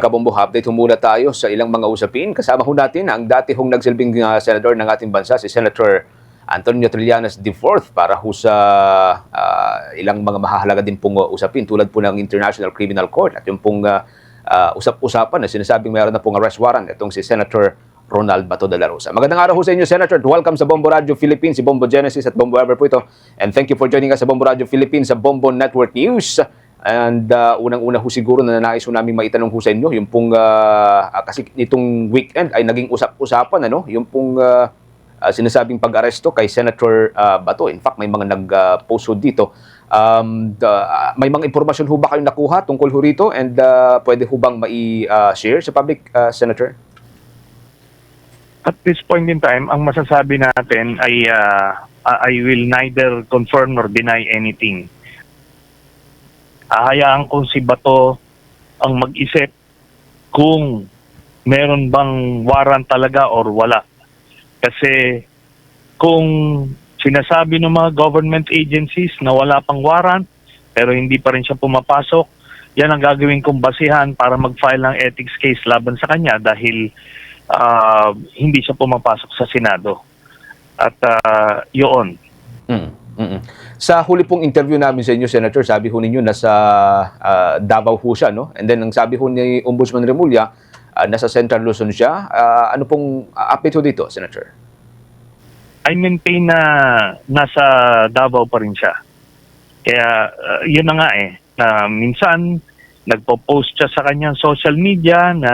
Kabombo, update ho muna tayo sa ilang mga usapin. Kasama ho natin ang dati hong nagsilbing senador ng ating bansa, si Senator Antonio Trillanes IV, para ho sa ilang mga mahahalaga din pong usapin tulad po ng International Criminal Court at yung pong usap-usapan na sinasabing mayroon na pong arrest warrant itong si Senator Ronald Bato de la Rosa. Magandang araw ho sa inyo, Senator. Welcome sa Bombo Radio Philippines, si Bombo Genesis at Bombo Ever po ito. And thank you for joining us sa Bombo Radio Philippines sa Bombo Network News. And unang-una ho siguro na nais ho namin maitanong ho sa inyo, yung pong, kasi itong weekend ay naging usap-usapan, yung pong sinasabing pag-aresto kay Senator Bato. In fact, may mga nag-post ho dito. May mga impormasyon ho ba kayong nakuha tungkol ho rito? And pwede ho bang mai-share sa public, Senator? At this point in time, ang masasabi natin ay I will neither confirm nor deny anything. Hahayaan kong si Bato ang mag-isip kung meron bang warrant talaga or wala. Kasi kung sinasabi ng mga government agencies na wala pang warrant pero hindi pa rin siya pumapasok, yan ang gagawin kong basihan para mag-file ng ethics case laban sa kanya dahil hindi siya pumapasok sa Senado. At yun. Sa huli pong interview namin sa inyo, Senator, sabi ho ninyo nasa Davao ho siya, no? And then ang sabi ho ni Ombudsman Remulla, nasa Central Luzon siya. Ano pong update ho dito, Senator? I maintain na nasa Davao pa rin siya. Kaya yun na nga na minsan nagpo-post siya sa kanyang social media na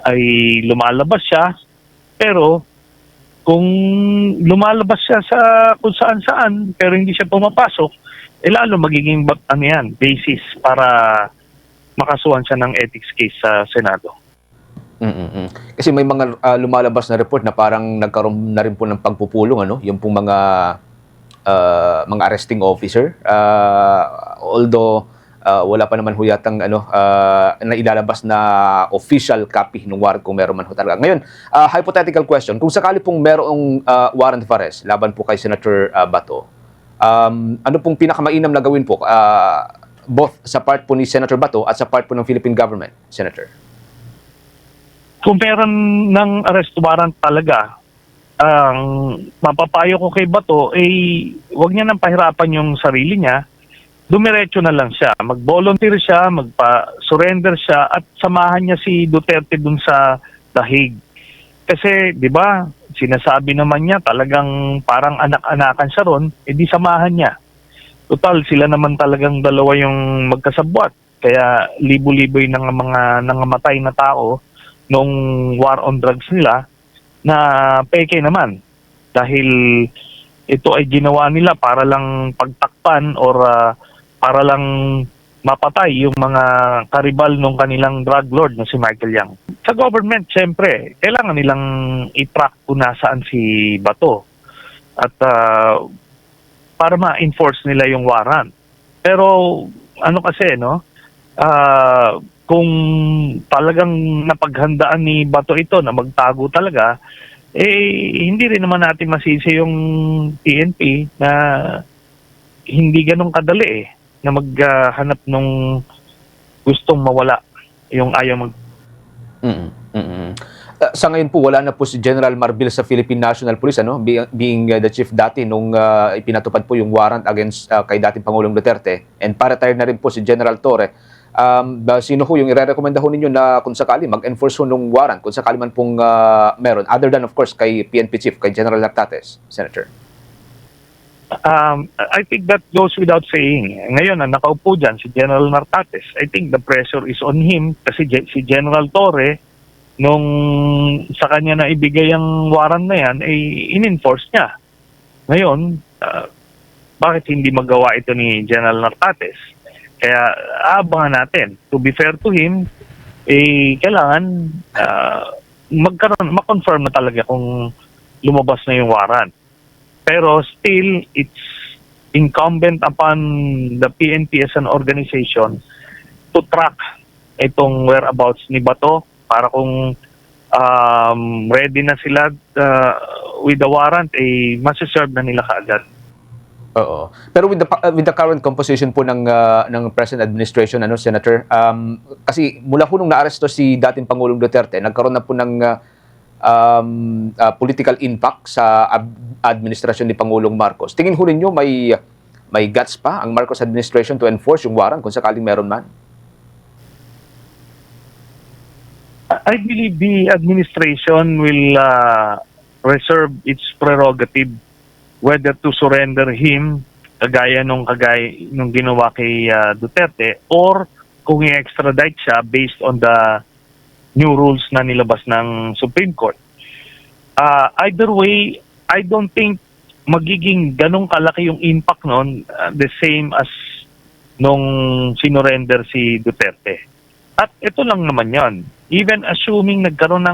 ay lumalabas siya, pero kung lumalabas siya sa kung saan-saan pero hindi siya pumapasok, lalo magiging basis para makasuhan siya ng ethics case sa Senado. Kasi may mga lumalabas na report na parang nagkaroon na rin po ng pagpupulong, yung pong mga arresting officer. Although wala pa naman ho yatang na ilalabas na official copy ng warrant kung meron man ho talaga. Ngayon, hypothetical question, kung sakali pong merong warrant of arrest laban po kay Senator Bato, ano pong pinakamainam na gawin po both sa part po ni Senator Bato at sa part po ng Philippine government, Senator? Kung meron ng arrest warrant talaga, ang mapapayo ko kay Bato wag niya nang pahirapan yung sarili niya. Dumiretso na lang siya, mag-volunteer siya, magpa-surrender siya at samahan niya si Duterte dun sa dahig. Kasi, di ba, sinasabi naman niya talagang parang anak-anakan siya ron, di samahan niya. Total, sila naman talagang dalawa yung magkasabwat. Kaya libo-liboy ng mga nangamatay na tao nung war on drugs nila na peke naman. Dahil ito ay ginawa nila para lang pagtakpan or para lang mapatay yung mga karibal ng kanilang drug lord na si Michael Yang. Sa government, siyempre, kailangan nilang i-track kung nasaan si Bato at para ma-enforce nila yung warrant. Pero ano kasi, kung talagang napaghandaan ni Bato ito na magtago talaga, hindi rin naman natin masisi yung PNP na hindi ganun kadali na maghanap nung gustong mawala yung ayaw mag... Sa ngayon po, wala na po si General Marbil sa Philippine National Police, being the chief dati nung ipinatupad po yung warrant against kay dating Pangulong Duterte. And para-retire na rin po si General Torre. Sino ho yung ire-recommenda ho ninyo na kung sakali mag-enforce ho nung warrant, kung sakali man pong meron, other than of course kay PNP Chief, kay General Nartates, Senator? I think that goes without saying. Ngayon, nakaupo dyan si General Nartates. I think the pressure is on him kasi si General Torre, nung sa kanya na ibigay ang warrant na yan, in-enforce niya. Ngayon, bakit hindi magawa ito ni General Nartates? Kaya abangan natin. To be fair to him, kailangan ma-confirm na talaga kung lumabas na yung warrant. Pero still, it's incumbent upon the PNP as an organization to track itong whereabouts ni Bato para kung ready na sila with the warrant, masaserve na nila kaagad. Oo. Pero with the current composition po ng present administration, ano, Senator, kasi mula po nung naaresto si dating Pangulong Duterte, nagkaroon na po ng political impact sa administrasyon ni Pangulong Marcos. Tingin ho ninyo may guts pa ang Marcos administration to enforce yung warrant kung sakaling meron man? I believe the administration will reserve its prerogative whether to surrender him kagaya nung ginawa kay Duterte or kung i-extradite siya based on the new rules na nilabas ng Supreme Court. Either way, I don't think magiging ganong kalaki yung impact nun, the same as nung sinurrender si Duterte. At ito lang naman yon. Even assuming nagkaroon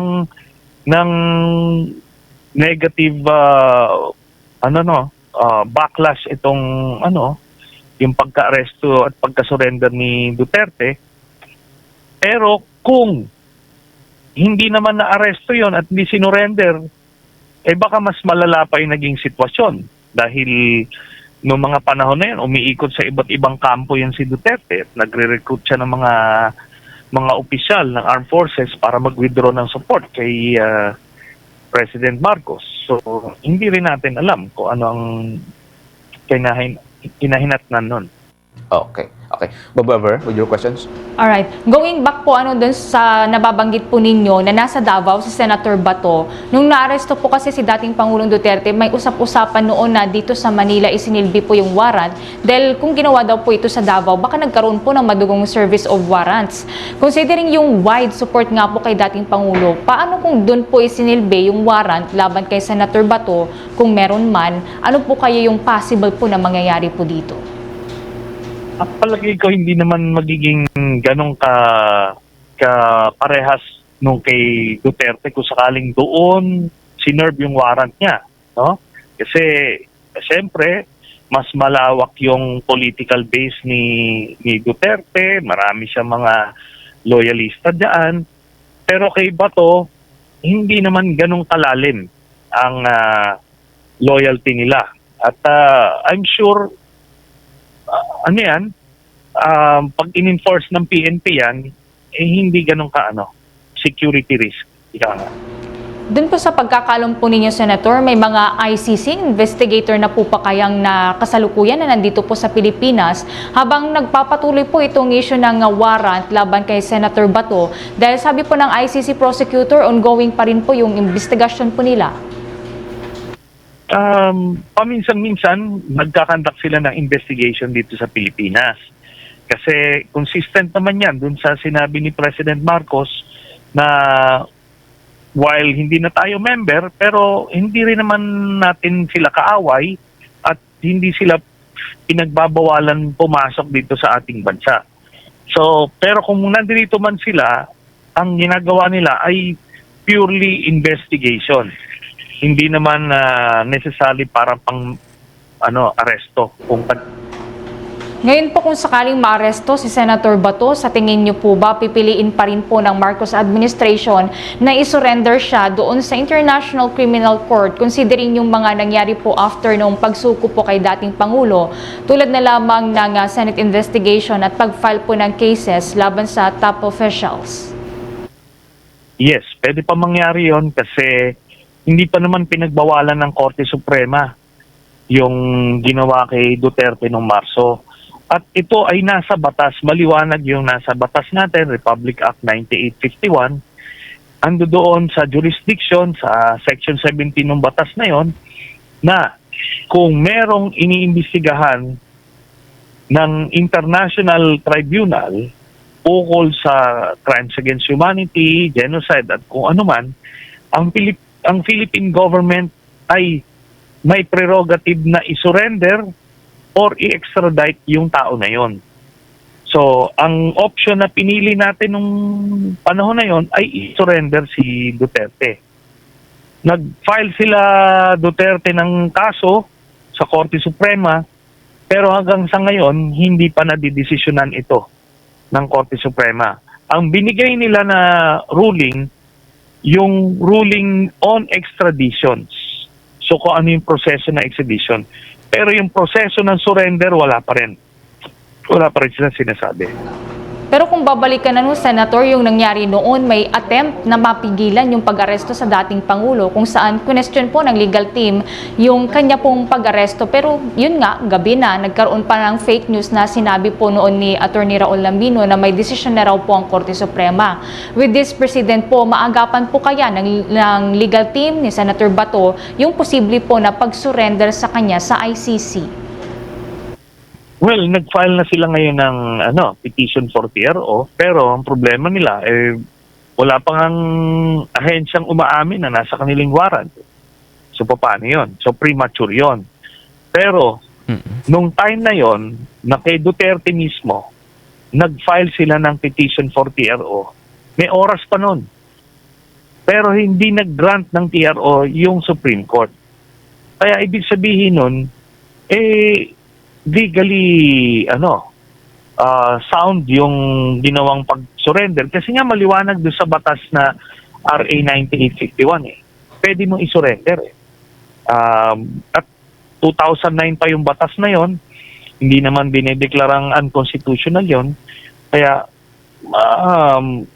ng negative backlash itong yung pagka-aresto at pagka-surrender ni Duterte, pero kung hindi naman na-aresto yon at hindi sinurrender, baka mas malala pa yung naging sitwasyon dahil noong mga panahon na yun, umiikot sa iba't ibang kampo yan si Duterte at nagre-recruit siya ng mga opisyal ng armed forces para mag-withdraw ng support kay President Marcos. So, hindi rin natin alam kung ano ang kinahinatnan nun. Okay. Bob Wever, with your questions? Alright. Going back po dun sa nababanggit po ninyo na nasa Davao si Senator Bato, nung naaresto po kasi si dating Pangulong Duterte, may usap-usapan noon na dito sa Manila isinilbi po yung warrant dahil kung ginawa daw po ito sa Davao, baka nagkaroon po ng madugong service of warrants. Considering yung wide support nga po kay dating Pangulo, paano kung dun po isinilbi yung warrant laban kay Senator Bato, kung meron man, ano po kaya yung possible po na mangyayari po dito? Palagay ko hindi naman magiging ganong ka parehas nung kay Duterte kung sakaling doon sinerve yung warrant niya, no? Kasi siyempre mas malawak yung political base ni Duterte, marami siyang mga loyalista diyan. Pero kay Bato hindi naman ganong kalalim ang loyalty nila. At I'm sure pag in-enforce ng PNP yan, hindi ganun security risk. Doon po sa pagkakalam po ninyo, Senator, may mga ICC investigator na po pa kayang na kasalukuyan na nandito po sa Pilipinas habang nagpapatuloy po itong issue ng warrant laban kay Senator Bato dahil sabi po ng ICC prosecutor, ongoing pa rin po yung investigasyon po nila. Paminsan-minsan, nagkakandak sila ng investigation dito sa Pilipinas. Kasi consistent naman yan dun sa sinabi ni President Marcos na while hindi na tayo member, pero hindi rin naman natin sila kaaway at hindi sila pinagbabawalan pumasok dito sa ating bansa. So, pero kung nandito man sila, ang ginagawa nila ay purely investigation. Hindi naman necessarily para pang aresto. Ngayon po kung sakaling maaresto si Senator Bato, sa tingin niyo po ba pipiliin pa rin po ng Marcos administration na isurrender siya doon sa International Criminal Court considering yung mga nangyari po after nung pagsuko po kay dating Pangulo tulad na lamang ng Senate investigation at pag-file po ng cases laban sa top officials? Yes, pwede pa mangyari yon kasi hindi pa naman pinagbawalan ng Korte Suprema yung ginawa kay Duterte noong Marso. At ito ay nasa batas, maliwanag yung nasa batas natin, Republic Act 9851. Ando doon sa jurisdiction, sa Section 17 ng batas na yon, na kung merong iniimbestigahan ng International Tribunal ukol sa crimes against humanity, genocide at kung ano man, ang Philippine government ay may prerogative na isurrender or i-extradite yung tao na yon. So, ang option na pinili natin nung panahon na yon ay i-surrender si Duterte. Nag-file sila Duterte ng kaso sa Korte Suprema, pero hanggang sa ngayon, hindi pa nadidesisyonan ito ng Korte Suprema. Ang binigay nila na ruling, yung ruling on extraditions. So kung ano yung proseso na extradition. Pero yung proseso ng surrender, wala pa rin. Wala pa rin sila sinasabi. Pero kung babalikan na Senator, yung nangyari noon, may attempt na mapigilan yung pag-aresto sa dating Pangulo kung saan question po ng legal team yung kanya pong pag-aresto. Pero yun nga, gabi na, nagkaroon pa ng fake news na sinabi po noon ni Atty. Raul Lambino na may desisyon na raw po ang Korte Suprema. With this President po, maagapan po kaya ng legal team ni Senator Bato yung posible po na pag-surrender sa kanya sa ICC? Well, nag-file na sila ngayon ng petition for TRO, pero ang problema nila, wala pang ang ahensyang umaamin na nasa kanilang warrant. So, paano yun? So, premature yun. Pero, nung time na yon, na kay Duterte mismo, nag-file sila ng petition for TRO, may oras pa nun. Pero hindi nag-grant ng TRO yung Supreme Court. Kaya ibig sabihin nun, legally sound yung ginawang pag-surrender kasi nga maliwanag doon sa batas na RA 9851 pwede mong i-surrender at 2009 pa yung batas na yon, hindi naman dinedeklarang unconstitutional yon, kaya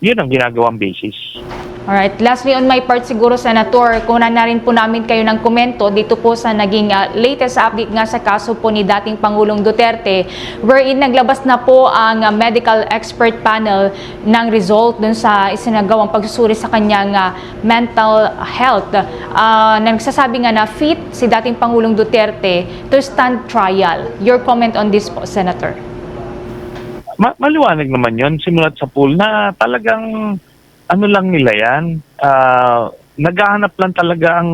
yun ang ginagawang basis. Alright, lastly on my part siguro, Senator, kunan na rin po namin kayo ng komento dito po sa naging latest update nga sa kaso po ni dating Pangulong Duterte, wherein naglabas na po ang medical expert panel ng result dun sa isinagawang pagsusuri sa kanyang mental health. Nagsasabi nga na fit si dating Pangulong Duterte to stand trial. Your comment on this po, Senator? Maliwanag naman yon, simulat sa pool na talagang lang nila yan, naghahanap lang talaga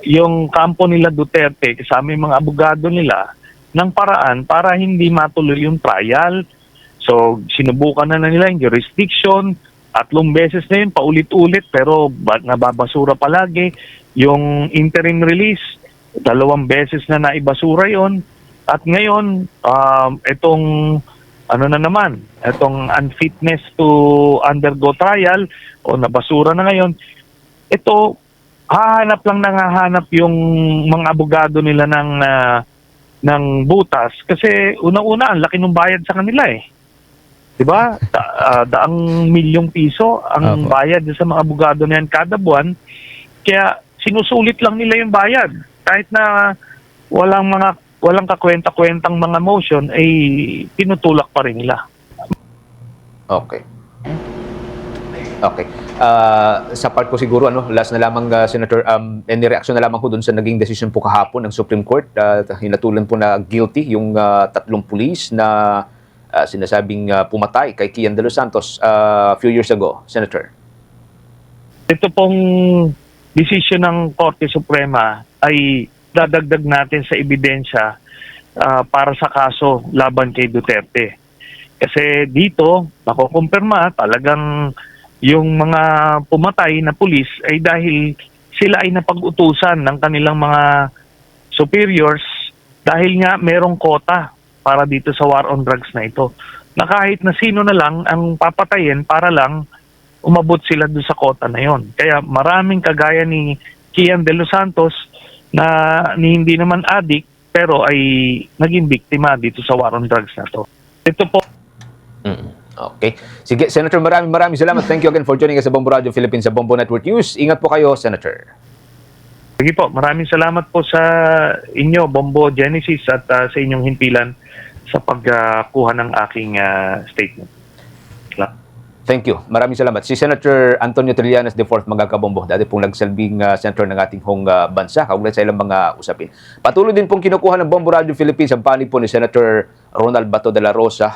yung kampo nila Duterte kasama yung mga abogado nila ng paraan para hindi matuloy yung trial. So, sinubukan na nila yung jurisdiction, 3 beses na yun, paulit-ulit, pero nababasura palagi. Yung interim release, 2 beses na naibasura yon. At ngayon, itong itong unfitness to undergo trial o nabasura na ngayon, ito, hahanap yung mga abogado nila ng butas kasi unang-una, ang laki ng bayad sa kanila Diba? Daang milyong piso ang bayad sa mga abogado na yan kada buwan, kaya sinusulit lang nila yung bayad. Kahit na walang kakwenta-kwentang mga motion, ay tinutulak pa rin nila. Okay. Sa part ko siguro, last na lamang, Senator, any reaction na lamang ko dun sa naging decision po kahapon ng Supreme Court. Hinatulan po na guilty yung 3 pulis na sinasabing pumatay kay Kian De Los Santos a few years ago, Senator. Ito pong decision ng Korte Suprema ay dadagdag natin sa ebidensya para sa kaso laban kay Duterte. Kasi dito, nakukumpirma talagang yung mga pumatay na pulis ay dahil sila ay napag-utusan ng kanilang mga superiors dahil nga merong kota para dito sa war on drugs na ito. Na kahit na sino na lang ang papatayin para lang umabot sila doon sa kota na yon. Kaya maraming kagaya ni Kian De Los Santos na hindi naman addict pero ay naging biktima dito sa war on drugs na to. Ito po. Okay. Sige, Senator, maraming salamat. Thank you again for joining us sa Bombo Radio Philippines sa Bombo Network News. Ingat po kayo, Senator. Sige po, maraming salamat po sa inyo, Bombo Genesis, at sa inyong himpilan sa pagkuha ng aking statement. Thank you. Maraming salamat. Si Senator Antonio Trillanes IV, mga kabombo, dati pong nagsalbing senator ng ating bansa, kaugnay sa ilang mga usapin. Patuloy din pong kinukuha ng Bombo Radio Philippines ang panig po ni Senator Ronald Bato de la Rosa.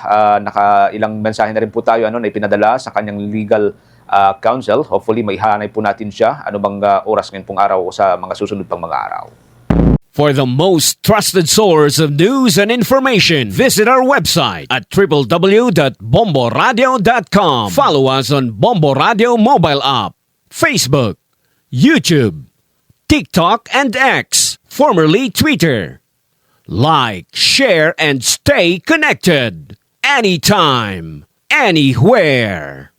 Ilang mensahe na rin po tayo na ipinadala sa kanyang legal counsel. Hopefully, maihanay po natin siya anumang oras ngayon pong araw o sa mga susunod pang mga araw. For the most trusted source of news and information, visit our website at www.bomboradio.com. Follow us on Bombo Radio mobile app, Facebook, YouTube, TikTok, and X, formerly Twitter. Like, share, and stay connected. Anytime, anywhere.